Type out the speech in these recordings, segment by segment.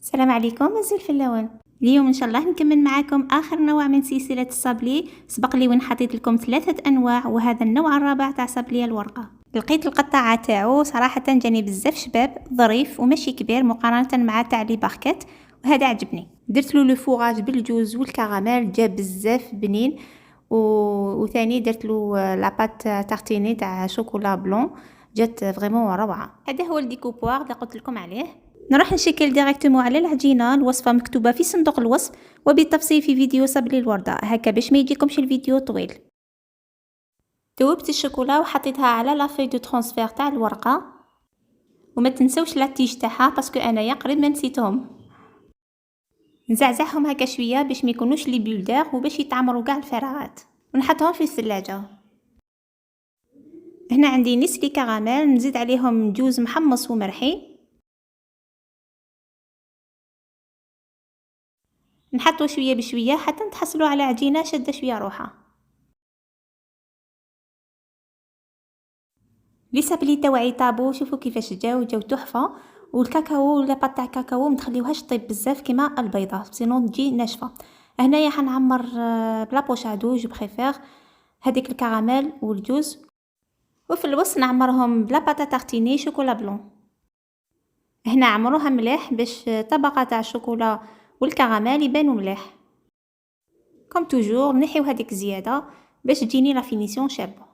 السلام عليكم أزول فلاون. اليوم ان شاء الله نكمل معاكم اخر نوع من سلسله الصابلي. سبق لي وين حطيت لكم 3 انواع، وهذا النوع الرابع تاع صابلي الورقه. لقيت القطاعه تاعو صراحه جاني بزاف شباب، ظريف وماشي كبير مقارنه مع تاع لي باركيت، وهذا عجبني. درت له لو فوغاج بالجوز والكراميل، جا بزاف بنين. وثاني درت له لاباط تارتيني تاع شوكولا بلون، جات فريمون روعه. هذا هو الديكوبوار اللي قلت لكم عليه. نروح نشكل ديريكتومون على العجينه. الوصفه مكتوبه في صندوق الوصف وبالتفصيل في فيديو صبلي الورده، هكا باش ما يجيكمش الفيديو طويل. ذوبت الشوكولا وحطيتها على لا في دو ترانسفير تاع الورقه، وما تنسوش لا تيج تاعها باسكو انايا قريب ما نسيتهم. نزعزعهم هكا شويه باش ما يكونوش لي بولدر وباش يتعمروا كاع الفراغات، ونحطهم في الثلاجه. هنا عندي نسلي كراميل، نزيد عليهم جوز محمص ومرحي. نحطو شويه بشويه حتى نتحصلوا على عجينه شاده شويه روحها. لي صابلي تاوعي طابو، شوفوا كيفاش جاو تحفه. والكاكاو لاباط تاع الكاكاو ما تخليوهاش طيب بزاف كيما البيضه سينو تجي ناشفه. هنايا حنعمر بلا بوشادو جو بريفير هذيك الكراميل والجوز، وفي الوسط نعمرهم بلا باتا تارتيني شوكولا بلون. هنا عمروها مليح باش طبقه تاع الشوكولا والكراميل يبانو مليح. كوم توجور نحيو هذيك زياده باش تجيني لا فينيسيون شابه.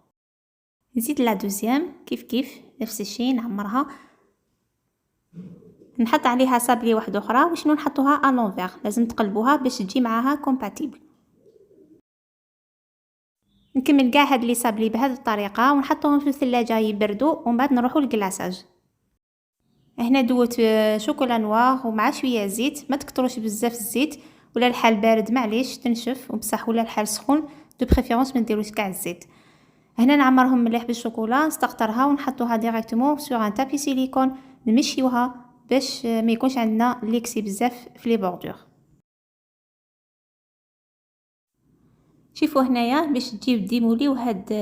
نزيد لا دوزيام كيف نفس الشيء نعمرها، نحط عليها صابلي واحده اخرى وشنو نحطوها ا لونفير، لازم تقلبوها باش تجي معاها كومباتيبل. نكمل كاع هاد لي صابلي بهذه الطريقه ونحطوهم في الثلاجه يبردوا، ومن بعد نروحوا للكلاصاج. هنا دوت شوكولا نوار ومع شويه زيت، ما تكتروش بزاف الزيت، ولا الحال بارد معليش تنشف، وبصح ولا الحال سخون دو بريفيرونس ما ديروش كاع الزيت. هنا نعمرهم مليح بالشوكولا، نستقطرها ونحطوها ديريكتومون سور ان تابي سيليكون، نمشيوها باش ما يكونش عندنا ليكسي بزاف في لي بوردور. شوفوا هنايا باش تجيو ديموليو هاد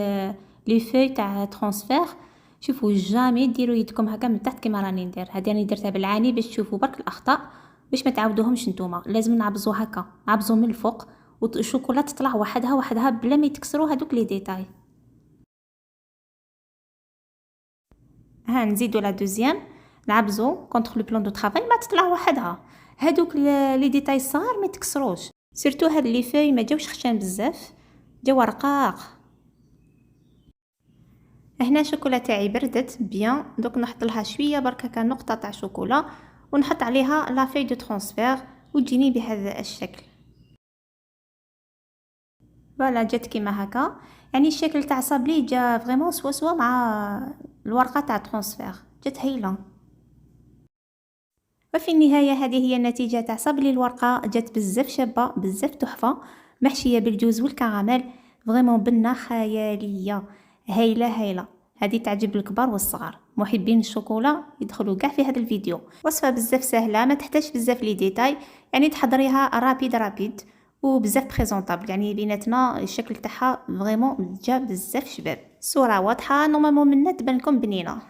لي فوي تاع ترانسفير. شوفوا جامي ديروا يدكم هكا من تحت كيما راني ندير، هادي راني درتها بالعاني باش تشوفوا برك الاخطاء، باش ما تعاودوهمش نتوما. لازم نعبزو هكا، نعبزو من الفوق والشوكولا تطلع وحدها بلا ما يتكسروا هادوك لي ديتاي. ها نزيدو لا دوزيام، نعبزو كونتر لو بلان دو طرافاي ما تطلع وحدها. هادوك لي ديتاي صغار ما يتكسروش، سيرتو هاد لي فوي ما جاوش خشان بزاف، جاو رقاق. هنا الشوكولا تاعي بردت بيان، دوك نحط لها شويه برك هكا نقطه تاع شوكولا، ونحط عليها لا في دو ترانسفير وتجيني بهذا الشكل. فوالا جات كيما هكا، يعني الشكل تاع صابلي جا فريمون سوا مع الورقه تاع ترانسفير، جات هايله. وفي النهاية هذه هي النتيجة تاع صابلي الورقة، جات بزاف شابة بزاف تحفة، محشية بالجوز والكراميل، فريمون بنة خيالية، هايلة. هذه تعجب الكبار والصغار، محبين الشوكولا يدخلوا كاع في هذا الفيديو. وصفة بزاف سهلة ما تحتاج بزاف لي ديتاي، يعني تحضريها رابيد وبزاف بريزونطابل، يعني بيناتنا الشكل تاعها فريمون جا بزاف شباب. الصورة واضحة نورمالمون منا تبان لكم بنينة.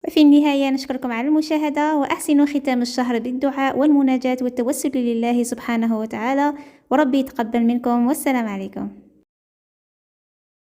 وفي النهاية نشكركم على المشاهدة، وأحسنوا ختام الشهر بالدعاء والمناجاة والتوسل لله سبحانه وتعالى، وربي يتقبل منكم، والسلام عليكم.